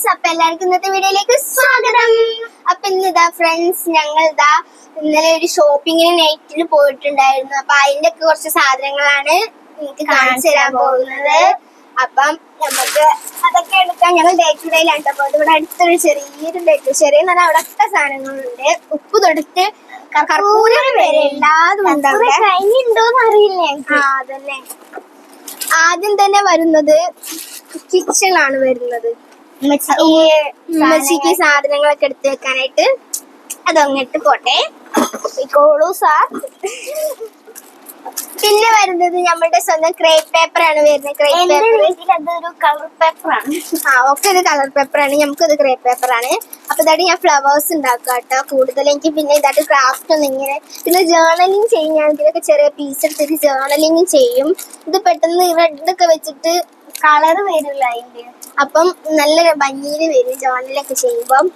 Friends, അപ്പൊ എല്ലാവർക്കും ഇന്നത്തെ വീഡിയോയിലേക്ക് സ്വാഗതം. അപ്പൊ ഇന്നിതാ ഫ്രണ്ട്സ്, ഞങ്ങൾ ഇന്നലെ ഒരു ഷോപ്പിങ്ങിന് നൈറ്റിൽ പോയിട്ടുണ്ടായിരുന്നു. അപ്പൊ അതിന്റെ ഒക്കെ കുറച്ച് സാധനങ്ങളാണ് എനിക്ക് കാണിച്ചു തരാൻ പോകുന്നത്. അപ്പം നമുക്ക് അതൊക്കെ എടുക്കാൻ ഞങ്ങൾ ഡേ ടു ഡേയിലാണ്. അപ്പൊ ഇവിടെ അടുത്തൊരു ചെറിയൊരു ഡേ ടു ചെറിയ അവിടെ ഒക്കെ സാധനങ്ങളുണ്ട്. ഉപ്പ് തൊടുത്ത് കർപ്പൂരം വരെ എല്ലാതും കഴിഞ്ഞിട്ടുണ്ടോന്ന് അറിയില്ല. അതന്നെ ആദ്യം തന്നെ വരുന്നത് കിച്ചണിലാണ് വരുന്നത്. ഉമ്മച്ചിക്ക് സാധനങ്ങളൊക്കെ എടുത്ത് വെക്കാനായിട്ട് അതങ്ങോട്ട് പോട്ടെ. പിന്നെ വരുന്നത് നമ്മുടെ സ്വന്തം ക്രേപ്പ് പേപ്പർ ആണ് വരുന്നത്. ക്രേപ്പ് പേപ്പർ അതൊരു കളർ പേപ്പർ ആണ്. ഒക്കെ ഇത് കളർ പേപ്പർ ആണ്, നമുക്കത് ക്രേപ്പ് പേപ്പർ ആണ്. അപ്പൊ ഇതായിട്ട് ഞാൻ ഫ്ലവേഴ്സ് ഉണ്ടാക്കുക കേട്ടോ. കൂടുതൽ എനിക്ക് പിന്നെ ഇതായിട്ട് ക്രാഫ്റ്റ് ഒന്നും ഇങ്ങനെ പിന്നെ ജേർണലിങ് ചെയ്യും. ഞാൻ ഇതിലൊക്കെ ചെറിയ പീസ് എടുത്തിട്ട് ജേർണലിങ് ചെയ്യും. ഇത് പെട്ടെന്ന് റെഡ് ഒക്കെ വെച്ചിട്ട് കളർ വരില്ല അതിന്റെ, അപ്പം നല്ല ഭംഗിയിൽ വരും ജേർണലൊക്കെ ചെയ്യുമ്പം.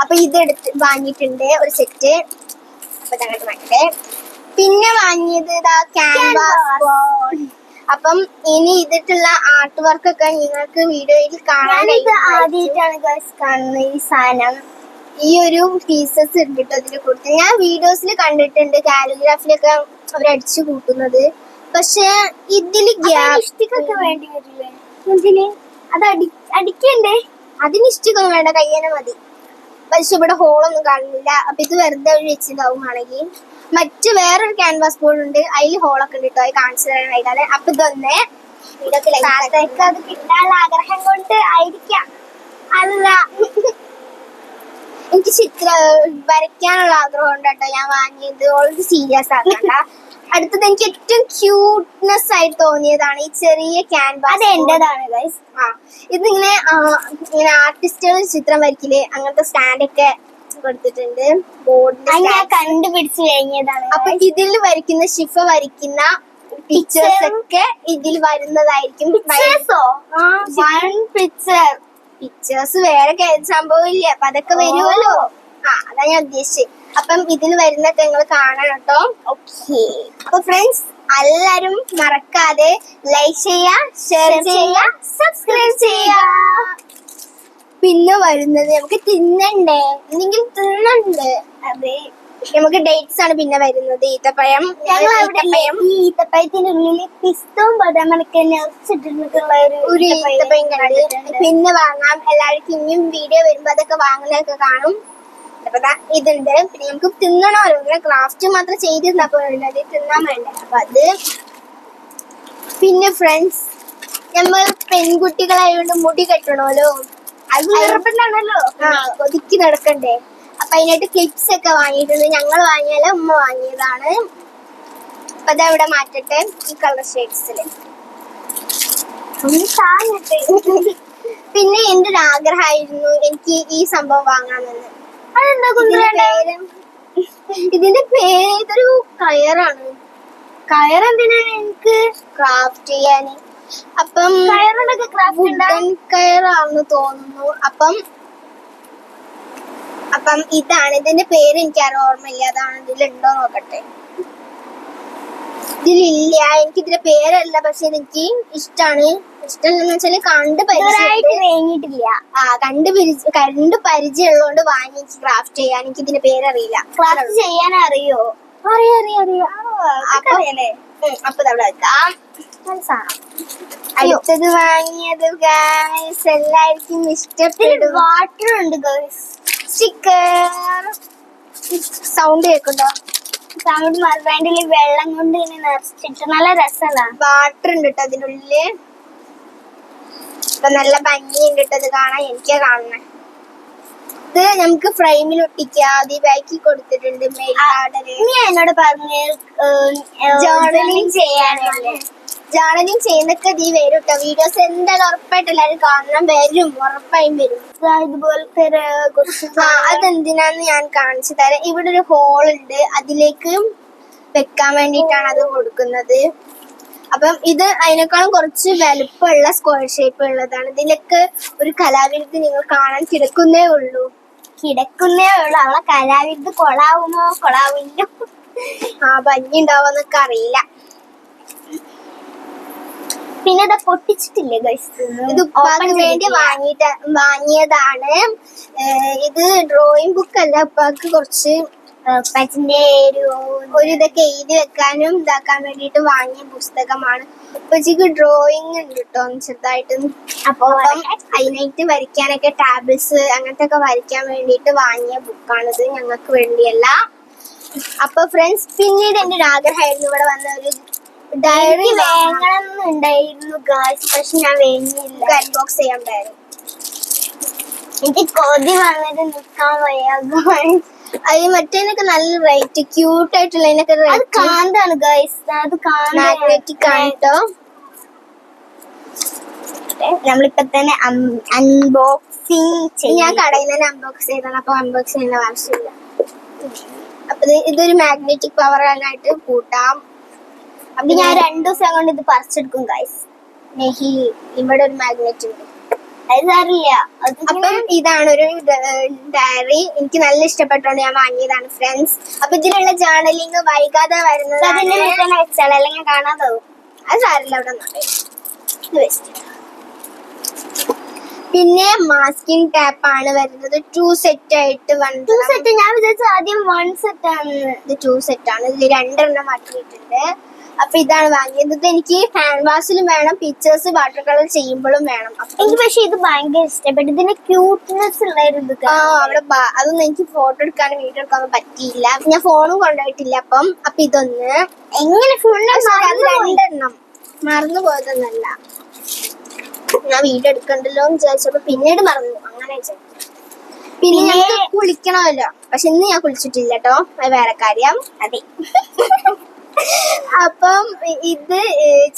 അപ്പൊ ഇതെടുത്ത് വാങ്ങിയിട്ടുണ്ട് ഒരു സെറ്റ്. അപ്പൊ അങ്ങോട്ട് വാങ്ങിട്ടെ. പിന്നെ വാങ്ങിയത് ക്യാൻവാസ് ബോർഡ്. അപ്പം ഇനി ഇതിട്ടുള്ള ആർട്ട് വർക്ക് ഒക്കെ നിങ്ങൾക്ക് വീഡിയോയിൽ കാണാൻ ആദ്യമായിട്ടാണ് കാണുന്നത്. ഈ സാധനം ഈ ഒരു പീസസ് ഇട്ടിട്ട് അതിൽ കൊടുത്ത് ഞാൻ വീഡിയോസിൽ കണ്ടിട്ടുണ്ട് കാലിഗ്രാഫിലൊക്കെ അവരടിച്ചു കൂട്ടുന്നത്. പക്ഷെ ഇതില് ഗ്യാസ്റ്റിക്കൊക്കെ വേണ്ടി വരില്ലേ? എന്തിന് അത് അടിക്കണ്ടേ? അതിന് ഇഷ്ടിക്കൊന്നും വേണ്ട, കയ്യനെ മതി. പക്ഷെ ഇവിടെ ഹോളൊന്നും കാണുന്നില്ല. അപ്പൊ ഇത് വെറുതെ വെച്ചിതാവും ആണെങ്കിൽ. മറ്റു വേറൊരു ക്യാൻവാസ് ബോർഡ് ഉണ്ട്, അതിൽ ഹോളൊക്കെ ഉണ്ട് കേട്ടോ. അത് കാണിച്ചു തരാൻ വൈകാതെ. അപ്പൊ ഇതൊന്നെ അത് കിട്ടാനുള്ള ആഗ്രഹം കൊണ്ട് ആയിരിക്കാം. അല്ല, എനിക്ക് വരയ്ക്കാനുള്ള ആഗ്രഹം ഉണ്ട് കേട്ടോ. ഞാൻ വാങ്ങിയത് ഓൾറെഡി സീരിയസ് ആക്കണ്ട. അടുത്തത് എനിക്ക് ഏറ്റവും ക്യൂട്ട്നെസ് ആയിട്ട് തോന്നിയതാണ് ഈ ചെറിയ ക്യാൻവാസ്. അത് എന്റേതാണ് ഗൈസ്. ഇതിങ്ങനെ ഇങ്ങനെ ആർട്ടിസ്റ്റുകൾ ചിത്രം വരയ്ക്കില്ലേ, അങ്ങനത്തെ സ്റ്റാൻഡൊക്കെ കൊടുത്തിട്ടുണ്ട്. ബോർഡിന്റെ കണ്ടുപിടിച്ച് കഴിഞ്ഞതാണ്. അപ്പൊ ഇതിൽ വരയ്ക്കുന്ന ഷിഫ വരയ്ക്കുന്ന പിക്ചേഴ്സ് ഒക്കെ ഇതിൽ വരുന്നതായിരിക്കും. പിക്ചേഴ്സ് വേറെ സംഭവം ഇല്ല, അപ്പൊ അതൊക്കെ വരുമല്ലോ. അതാ ഞാൻ ഉദ്ദേശിച്ചത്. അപ്പം ഇതിൽ വരുന്നൊക്കെ നിങ്ങൾ കാണണം കേട്ടോ. ഓക്കെ, അപ്പൊ ഫ്രണ്ട്സ് എല്ലാരും മറക്കാതെ ലൈക്ക് ചെയ്യുക, ഷെയർ ചെയ്യുക, സബ്സ്ക്രൈബ് ചെയ്യുക. പിന്നെ വരുന്നത് നമുക്ക് തിന്നണ്ടേ, എന്തെങ്കിലും തിന്നണ്ട്. അതെ, നമുക്ക് ഡേറ്റ്സ് ആണ് പിന്നെ വരുന്നത്. ഈത്തപ്പഴം. ഈ ഈത്തപ്പഴത്തിന്റെ ഉള്ളിൽ പിസ്തവും ബദാമൊക്കെ നിറച്ചിട്ടുള്ള ഒരു ഈത്തപ്പഴം കണ്ട് പിന്നെ വാങ്ങാം. എല്ലാവർക്കും ഇനിയും വീഡിയോ വരുമ്പോ അതൊക്കെ വാങ്ങുന്നതൊക്കെ കാണും. അപ്പൊ ഇതുണ്ട്. പിന്നെ നമുക്ക് തിന്നണമല്ലോ, ഇങ്ങനെ ക്രാഫ്റ്റ് മാത്രം ചെയ്തിരുന്നാ പോലല്ലോ, അത് തിന്നാൻ വേണ്ട. അപ്പൊ അത് പിന്നെ ഫ്രണ്ട്സ്, നമ്മൾ പെൺകുട്ടികളായതുകൊണ്ട് മുടി കെട്ടണമല്ലോ, അത് നിർബന്ധമാണല്ലോ. ഒതുക്കി നടക്കണ്ടേ. അപ്പൊ അതിനായിട്ട് ക്ലിപ്സ് ഒക്കെ വാങ്ങിയിട്ടുണ്ട്. ഞങ്ങൾ വാങ്ങിയാലും ഉമ്മ വാങ്ങിയതാണ്. അപ്പൊ അതവിടെ മാറ്റട്ടെ ഈ കളർ ഷെയ്ഡ്സില്. പിന്നെ എന്റെ ഒരു ആഗ്രഹമായിരുന്നു എനിക്ക് ഈ സംഭവം വാങ്ങാമെന്ന്. ഇതിന്റെ പേര് ഇതൊരു കയറാണ്. കയർ എന്തിനാണ്? എനിക്ക് ക്രാഫ്റ്റ് ചെയ്യാന്. അപ്പം വുഡൻ കയറാണെന്ന് തോന്നുന്നു. അപ്പം ഇതാണ് ഇതിന്റെ പേര്. എനിക്കാരും ഓർമ്മയില്ല. അതാണ് ഇതിലുണ്ടോ നോക്കട്ടെ. ഇതിലില്ല, എനിക്ക് ഇതിന്റെ പേരല്ല. പക്ഷെ എനിക്ക് ഇഷ്ടാണ്. ഇഷ്ടമല്ലെന്ന് വെച്ചാല് കണ്ട് പരിചയമില്ല. കണ്ട് പരിചയമുള്ളതുകൊണ്ട് വാങ്ങി ക്രാഫ്റ്റ് ചെയ്യാൻ. എനിക്ക് ഇതിന്റെ പേരറിയില്ല. ക്രാഫ്റ്റ് ചെയ്യാൻ അറിയോ? അറിയാം. അപ്പൊ അവിടെ വെക്കാം. അടുത്തത് വാങ്ങിയത് ഗൈസ് എല്ലാവർക്കും ഇഷ്ടപ്പെടും. വാട്ടർ ഉണ്ട് ഗൈസ്, സ്റ്റിക്കർ. സൗണ്ട് കേൾക്കുന്നുണ്ടോ? സൗണ്ട് മറുപടിയില് വെള്ളം കൊണ്ട് ഇങ്ങനെ നിറച്ചിട്ട് നല്ല രസമല്ല. വാട്ടർ ഉണ്ട് കേട്ടോ അതിനുള്ളില്. അപ്പൊ നല്ല ഭംഗിയുണ്ട് കേട്ടോ ഇത് കാണാൻ. എനിക്കാ കാണണേ. ഇത് നമുക്ക് ഫ്രെയിമിൽ ഒട്ടിക്കാം. അത് ബാക്കി കൊടുത്തിട്ടുണ്ട്. നീ എന്നോട് പറഞ്ഞ് ജേർണലിങ് ചെയ്യാനല്ലേ. ജേർണലിങ് ചെയ്യുന്നൊക്കെ നീ വരും കേട്ടോ. വീഡിയോസ് എന്തായാലും ഉറപ്പായിട്ട് എല്ലാവരും കാണണം. വരും, ഉറപ്പായും വരും. ഇതുപോലത്തെ അതെന്തിനാന്ന് ഞാൻ കാണിച്ചു തരാം. ഇവിടെ ഒരു ഹോൾ ഉണ്ട്, അതിലേക്ക് വെക്കാൻ വേണ്ടിയിട്ടാണ് അത് കൊടുക്കുന്നത്. അപ്പം ഇത് അതിനേക്കാളും കുറച്ച് വലുപ്പമുള്ള സ്ക്വയർ ഷേപ്പ് ഉള്ളതാണ്. ഇതിലൊക്കെ ഒരു കലാവിരുദ്ധ നിങ്ങൾ കാണാൻ കിടക്കുന്നേ ഉള്ളൂ. അവളെ കലാവിരുദ്ധ കൊളാവുമോ കൊളാവില്ലോ, ഭംഗി ഉണ്ടാവുമെന്നൊക്കെ അറിയില്ല. പിന്നെ ഇത് പൊട്ടിച്ചിട്ടില്ലേ ഗൈസ്, ഇത് ഉപ്പാക്ക് വേണ്ടി വാങ്ങിയതാണ്. ഇത് ഡ്രോയിങ് ബുക്ക് അല്ല, ഉപ്പാക്ക് കുറച്ച് ഉപ്പച്ചിന്റെ ഒരു ഇതൊക്കെ എഴുതി വെക്കാനും ഇതാക്കാൻ വേണ്ടിട്ട് വാങ്ങിയ പുസ്തകമാണ്. ഉപ്പച്ചിക്ക് ഡ്രോയിങ് ഉണ്ട് കേട്ടോ ചെറുതായിട്ട്. അപ്പൊ അതിനായിട്ട് വരയ്ക്കാനൊക്കെ ടാബ്ലറ്റ്സ് അങ്ങനത്തെ ഒക്കെ വരയ്ക്കാൻ വേണ്ടിട്ട് വാങ്ങിയ ബുക്കാണിത്, ഞങ്ങൾക്ക് വേണ്ടിയല്ല. അപ്പൊ ഫ്രണ്ട്സ്, പിന്നീട് എന്റെ ഒരു ആഗ്രഹമായിരുന്നു ഇവിടെ വന്ന ഒരു ഡയറി വാങ്ങണമെന്നുണ്ടായിരുന്നു ഗായ്സ്, പക്ഷെ ഞാൻ വേണ്ടിയില്ല. അൺബോക്സ് ചെയ്യാൻ ഡയറി എനിക്ക് കൊതി വന്നിട്ട് നിക്കാൻ വയ്യ. അത് മറ്റേനൊക്കെ നല്ല റേറ്റ്, ക്യൂട്ട് ആയിട്ടുള്ളതിനൊക്കെ കാന്താണ് ഗൈസ്, അത് മാഗ്നറ്റിക് ആണ് കേട്ടോ. നമ്മളിപ്പോ തന്നെ അൺബോക്സിങ് ചെയ്യും. ഞാൻ കടയിൽ തന്നെ അൺബോക്സ് ചെയ്താണ്, അപ്പൊ അൺബോക്സ് ചെയ്യേണ്ട ആവശ്യമില്ല. അപ്പൊ ഇതൊരു മാഗ്നറ്റിക് പവറാനായിട്ട് കൂട്ടാം. അപ്പൊ ഞാൻ 2 ദിവസം കൊണ്ട് ഇത് പറിച്ചെടുക്കും ഗൈസ്. ഇവിടെ ഒരു മാഗ്നറ്റ് ഉണ്ട്, അതറിയില്ല. അപ്പം ഇതാണ് ഒരു ഡയറി, എനിക്ക് നല്ല ഇഷ്ടപ്പെട്ടോണ്ട് ഞാൻ വാങ്ങിയതാണ് ഫ്രണ്ട്സ്. അപ്പൊ ഇതിലുള്ള ജേർണലിങ് വൈകാതെ വരുന്നത് വെച്ചാൽ അല്ലെങ്കിൽ കാണാതാവും. അത് സാരില്ല, അവിടെ പിന്നെ മാസ്കിംഗ് ടാപ്പ് ആണ് വരുന്നത്. 2 സെറ്റ് ആയിട്ട്. 2 സെറ്റ് ഞാൻ വിചാരിച്ചു ആദ്യം 1 സെറ്റ് ആണ്. ഇത് 2 സെറ്റ് ആണ്. ഇതിൽ 2 എണ്ണം മാറ്റിയിട്ടുണ്ട്. അപ്പൊ ഇതാണ് വാങ്ങിയത്. ഇത് എനിക്ക് ഹാൻഡ് വാഷിലും വേണം, പിക്ചേഴ്സ് വാട്ടർ കളർ ചെയ്യുമ്പോഴും വേണം. എനിക്ക് പക്ഷെ ഇത് ഭയങ്കര ഇഷ്ടപ്പെട്ടു. ഇതിന്റെ ക്യൂട്ട്നെസ് ഉള്ളായിരുന്നു. അവിടെ അതൊന്നും എനിക്ക് ഫോട്ടോ എടുക്കാനും വീഡിയോ എടുക്കാനും പറ്റിയില്ല. ഞാൻ ഫോണും കൊണ്ടുപോയിട്ടില്ല. അപ്പൊ ഇതൊന്ന് എങ്ങനെ ഫുള്ള് 2 എണ്ണം മറന്നു പോയതൊന്നല്ല, ഞാൻ വീഡിയോ എടുക്കണ്ടല്ലോ എന്ന് വിചാരിച്ചപ്പോ പിന്നീട് മറന്നു. അങ്ങനെ പിന്നെ ഞാൻ കുളിക്കണമല്ലോ, പക്ഷെ ഇന്ന് ഞാൻ കുളിച്ചിട്ടില്ല കേട്ടോ, അത് വേറെ കാര്യം. അതെ. അപ്പം ഇത്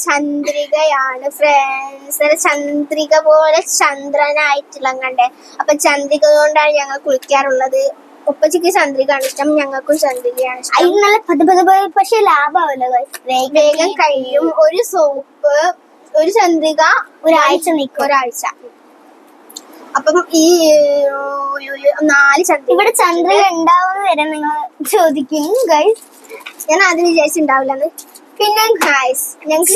ചന്ദ്രികയാണ് ഫ്രണ്ട്സ്. ചന്ദ്രിക പോലെ ചന്ദ്രനായിട്ടുള്ള കണ്ടേ. അപ്പൊ ചന്ദ്രിക കൊണ്ടാണ് ഞങ്ങൾ കുളിക്കാറുള്ളത്. ഉപ്പച്ചിക്ക് ചന്ദ്രികയാണ് ഇഷ്ടം, ഞങ്ങൾക്കും ചന്ദ്രികയാണ് ഇഷ്ടം. അത് നല്ല പതുപതുപോലെ, പക്ഷെ ലാഭമല്ലോ, വേഗം കഴിയും. ഒരു സോപ്പ്, ഒരു ചന്ദ്രിക ഒരാഴ്ച നിൽക്കും. ഒരാഴ്ച. അപ്പം ഈ 4 ചന്ദ്രിക. ഇവിടെ ചന്ദ്രിക ഉണ്ടാവുന്ന വരെ നിങ്ങൾ ചോദിക്കും ഗൈസ്. ഞാൻ അതിന് വിചാരിച്ചിട്ടുണ്ടാവില്ലെന്ന്. പിന്നെ ഗൈസ്, ഞങ്ങൾക്ക്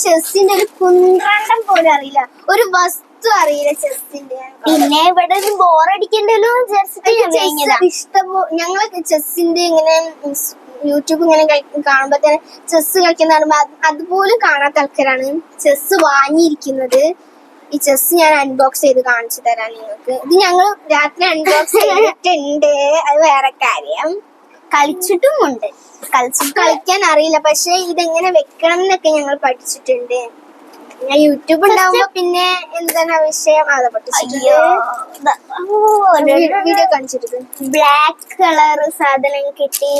ചെസ്സിന്റെ ഒരു കുന്ത്രണ്ടം പോലും അറിയില്ല, ഒരു വസ്തു അറിയില്ല ചെസ്സിന്റെ. പിന്നെ ഇവിടെ ഒരു ബോറടിക്കണ്ടല്ലോ ഇഷ്ടപ്പോ. ഞങ്ങൾ ചെസ്സിന്റെ ഇങ്ങനെ യൂട്യൂബ് ഇങ്ങനെ കാണുമ്പോ തന്നെ ചെസ് കളിക്കുന്ന കാണുമ്പോ അതുപോലും കാണാത്ത ആൾക്കാരാണ് ചെസ് വാങ്ങിയിരിക്കുന്നത്. ഈ ചെസ് ഞാൻ അൺബോക്സ് ചെയ്ത് കാണിച്ചു തരാം നിങ്ങൾക്ക്. ഇത് ഞങ്ങൾ രാത്രി അൺബോക്സ് ചെയ്തിട്ടുണ്ട്, അത് വേറെ കാര്യം. കളിച്ചിട്ടുമുണ്ട്. കളിക്കാൻ അറിയില്ല, പക്ഷെ ഇതെങ്ങനെ വെക്കണം എന്നൊക്കെ ഞങ്ങൾ പഠിച്ചിട്ടുണ്ട്. ഞാൻ യൂട്യൂബ് ഉണ്ടാവുമ്പോ പിന്നെ എന്താണ് വിഷയം അത് പഠിച്ചിട്ടുണ്ട്. വീഡിയോ കാണിച്ചിട്ടുണ്ട്. ബ്ലാക്ക് കളർ സാധനം കിട്ടി,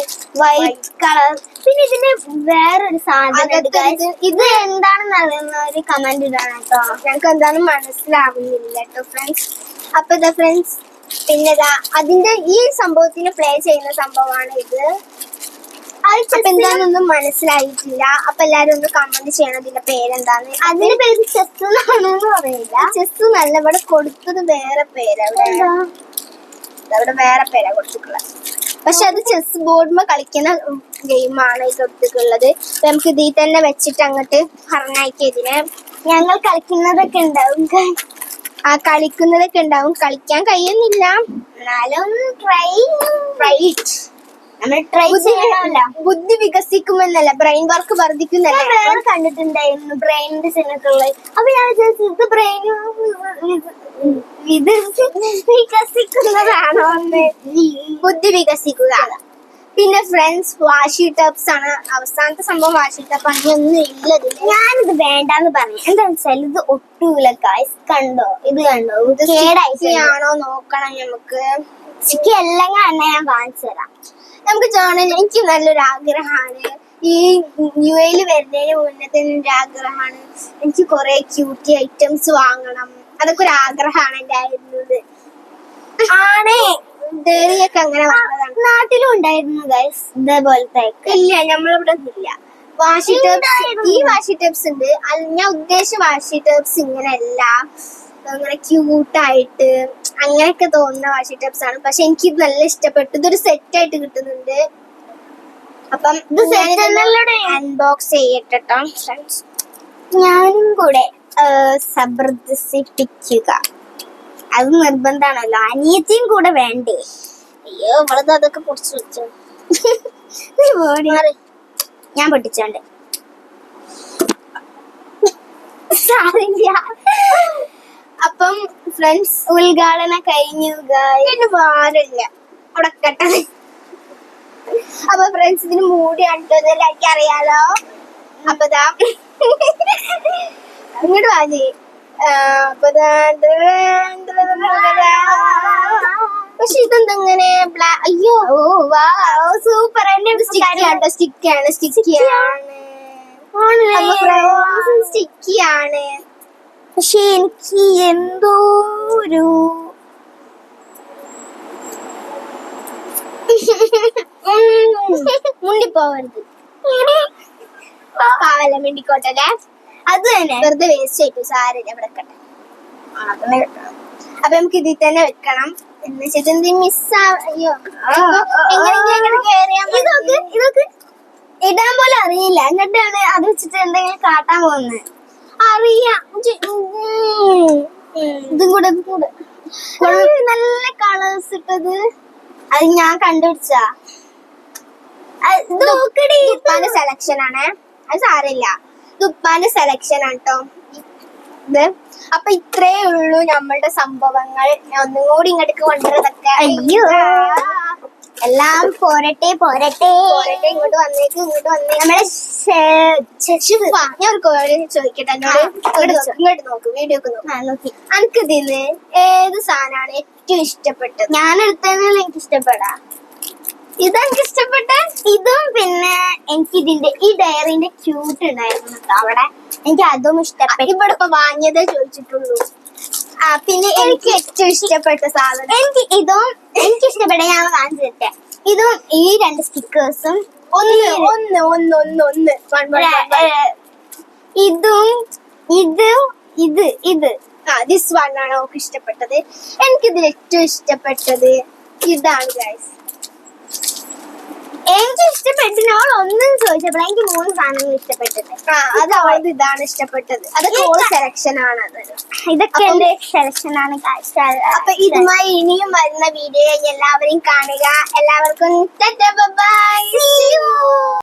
വൈറ്റ് കളർ. പിന്നെ ഇതിന്റെ വേറൊരു സാധനം, ഇത് എന്താണെന്ന് അറിയുന്ന ഒരു കമന്റ് ഇടാണ് കേട്ടോ. ഞങ്ങൾക്ക് എന്താണെന്ന് മനസ്സിലാവുന്നില്ല കേട്ടോ ഫ്രണ്ട്സ്. അപ്പൊ ഇതാ ഫ്രണ്ട്സ്, പിന്നെ അതിന്റെ ഈ സംഭവത്തിന് പ്ലേ ചെയ്യുന്ന സംഭവമാണ് ഇത്. അത് എന്താണെന്നൊന്നും മനസ്സിലായിട്ടില്ല. അപ്പൊ എല്ലാരും ഒന്ന് കമന്റ് ചെയ്യണം ഇതിന്റെ പേരെന്താന്ന്. അതിന്റെ പേര് ചെസ് എന്നാണെന്ന് പറയില്ല. ചെസ് നല്ല, ഇവിടെ കൊടുത്തത് വേറെ പേരാ. അവിടെ വേറെ പേരാ കൊടുത്തിട്ടുള്ളത്. പക്ഷെ അത് ചെസ് ബോർഡിൽ കളിക്കുന്ന ഗെയിമാണ് ഈ കൊടുത്തിട്ടുള്ളത്. നമുക്ക് ഇതിൽ തന്നെ വെച്ചിട്ട് അങ്ങോട്ട് പറഞ്ഞയക്കാം. ഇതിനെ ഞങ്ങൾ കളിക്കുന്നതൊക്കെ ഉണ്ടാവും. കളിക്കുന്നതൊക്കെ ഉണ്ടാവും. കളിക്കാൻ കഴിയുന്നില്ല, എന്നാലും ബുദ്ധി വികസിക്കുമെന്നല്ല, ബ്രെയിൻ വർക്ക് വർദ്ധിക്കുന്നല്ല. കണ്ടിട്ടുണ്ടായിരുന്നു ബ്രെയിനിന്റെ സിനിമകളിൽ. അപ്പൊ ഞാൻ വിചാരിച്ചു ഇത് ബ്രെയിൻ വികസിക്കുന്നതാണോ എന്ന്. ബുദ്ധി വികസിക്കുക. പിന്നെ ഫ്രണ്ട്സ്, വാഷി ടബ്സ് ആണ് അവസാനത്തെ സംഭവം. വാഷി ടബ് ആണ്, ഒന്നും ഇല്ലതില്ല. ഞാനിത് വേണ്ടാന്ന് പറഞ്ഞു. എന്താന്ന് വെച്ചാൽ ഇത് ഒട്ടൂല ഗൈസ്. കണ്ടോ, ഇത് കണ്ടോ, ഇത് കേടായിട്ടാണോ നോക്കണം നമുക്ക്. അല്ലെങ്കിൽ തന്നെ ഞാൻ കാണിച്ചു തരാം. നമുക്ക് ജേർണൽ, എനിക്ക് നല്ലൊരു ആഗ്രഹമാണ് ഈ UAE വരുന്നതിന് മുന്നേ തന്നെ ഒരു ആഗ്രഹമാണ്. എനിക്ക് കുറെ ക്യൂട്ടി ഐറ്റംസ് വാങ്ങണം, അതൊക്കെ ഒരു ആഗ്രഹമാണ് എന്റെ ആയിരുന്നത്. ആണേ ഡെറിയൊക്കെ അങ്ങനെ വന്നതാണ്. നാട്ടിലും ഉണ്ടായിരുന്നു ഗൈസ് ഇതേപോലത്തെ. ഇല്ല, നമ്മളിവിടെ ഇല്ല. വാഷി ടബ്സ്, ഈ വാഷി ടബ്സ് ഉണ്ട്. ഞാൻ ഉദ്ദേശിച്ച വാഷി ടബ്സ് ഇങ്ങനെയല്ല, അങ്ങനെ ക്യൂട്ടായിട്ട് അങ്ങനെയൊക്കെ തോന്നുന്ന വാഷി ടബ്സ് ആണ്. പക്ഷെ എനിക്ക് ഇത് നല്ല ഇഷ്ടപ്പെട്ടു. ഇതൊരു സെറ്റ് ആയിട്ട് കിട്ടുന്നുണ്ട്. അപ്പം ഇത് അൺബോക്സ് ചെയ്യട്ടെ ഫ്രണ്ട്സ്. ഞാനും കൂടെ സബ്രദർശിപ്പിക്കുക. അത് നിർബന്ധാണല്ലോ. അനിയത്തിയും കൂടെ വേണ്ടേ? അയ്യോ ഇവളത് അതൊക്കെ പൊടിച്ചു വെച്ചോ. ഞാൻ പൊട്ടിച്ചോണ്ട് സാരില്ല. അപ്പം ഫ്രണ്ട്സ് ഉദ്ഘാടനം കഴിഞ്ഞു. ഭാരമില്ല ഉടക്കട്ടെ. അപ്പൊ ഫ്രണ്ട്സ് ഇതിന് മൂടി കണ്ടത് എല്ലാവർക്കും അറിയാലോ. അപ്പൊ അങ്ങോട്ട് വാങ്ങി. അപ്പൊ പക്ഷെ ഇതെന്തെങ്ങനെ അയ്യോ സൂപ്പർ. സ്റ്റിക്കിയാണ് പക്ഷെ എനിക്ക് എന്തോ ഒരു മുണ്ടിപ്പോവരുത്. പാവല്ല മിണ്ടിക്കോട്ടല്ലേ. അത് തന്നെ വെറുതെ വേസ്റ്റ് ആയിട്ടു. സാരില്ല വെക്കട്ടെ. അപ്പൊ നമുക്ക് ഇതിൽ തന്നെ വെക്കണം. എന്ന് വെച്ചിട്ട് മിസ് അയ്യോ ഇതൊക്കെ ഇടാൻ പോലെ അറിയില്ല. എന്നിട്ടാണ് അത് വെച്ചിട്ട് എന്തെങ്കിലും കാട്ടാൻ പോകുന്നത്. അറിയാം. ഇതും കൂടെ നല്ല കളേഴ്സ് ഇട്ടത്. അത് ഞാൻ കണ്ടുപിടിച്ചാ. ഉപ്പാന്റെ സെലക്ഷൻ ആണ്. അത് സാരമില്ല. ഇത് ഉപ്പാന്റെ സെലക്ഷൻ ആണ് കേട്ടോ ഇത്. അപ്പൊ ഇത്രേ ഉള്ളൂ നമ്മളുടെ സംഭവങ്ങൾ. ഞാൻ ഒന്നും കൂടി ഇങ്ങോട്ട് കൊണ്ടുവരതൊക്കെ. അയ്യോ എല്ലാം പോരട്ടെ. ഇങ്ങോട്ട് വന്നേക്ക്. നമ്മളെ ഞാൻ ഒരു കാര്യം ചോദിക്കട്ടെ. ഇങ്ങോട്ട് നോക്ക്. വീഡിയോ ഒക്കെ നോക്കി. എനിക്ക് ഇതിന് ഏത് സാധനമാണ് ഏറ്റവും ഇഷ്ടപ്പെട്ടത്? ഞാൻ എടുത്തതിൽ എനിക്ക് ഇഷ്ടപ്പെടാം. ഇതെനിക്ക് ഇഷ്ടപ്പെട്ട. ഇതും പിന്നെ എനിക്ക് ഇതിന്റെ ഈ ഡയറിന്റെ ക്യൂട്ട് ഉണ്ടായിരുന്നു അവിടെ. എനിക്ക് അതും ഇഷ്ടപ്പെട്ടു. ഇവിടെ ഇപ്പൊ വാങ്ങിയതേ ചോദിച്ചിട്ടുള്ളൂ. പിന്നെ എനിക്ക് ഏറ്റവും ഇഷ്ടപ്പെട്ട സാധനം എനിക്ക് ഇഷ്ടപ്പെട്ട ഞാൻ കാണിച്ചു തരട്ടെ. ഇതും ഈ രണ്ട് സ്റ്റിക്കേഴ്സും ഇത് ദിസ് വൺ ആണ് നമുക്ക് ഇഷ്ടപ്പെട്ടത്. എനിക്കിതിൽ ഏറ്റവും ഇഷ്ടപ്പെട്ടത് ഇതാണ് ഗൈസ്. എനിക്ക് ഇഷ്ടപ്പെട്ടിനോട് ഒന്നും ചോദിച്ചപ്പോൾ എനിക്ക് 3 സാധനങ്ങൾ ഇഷ്ടപ്പെട്ടത്. അത് അവൾക്ക് ഇതാണ് ഇഷ്ടപ്പെട്ടത്. അതൊക്കെ സെലക്ഷൻ ആണ്. ഇതൊക്കെ എന്റെ സെലക്ഷൻ ആണ്. അപ്പൊ ഇതുമായി ഇനിയും വരുന്ന വീഡിയോ എല്ലാവരെയും കാണുക. എല്ലാവർക്കും ബൈ.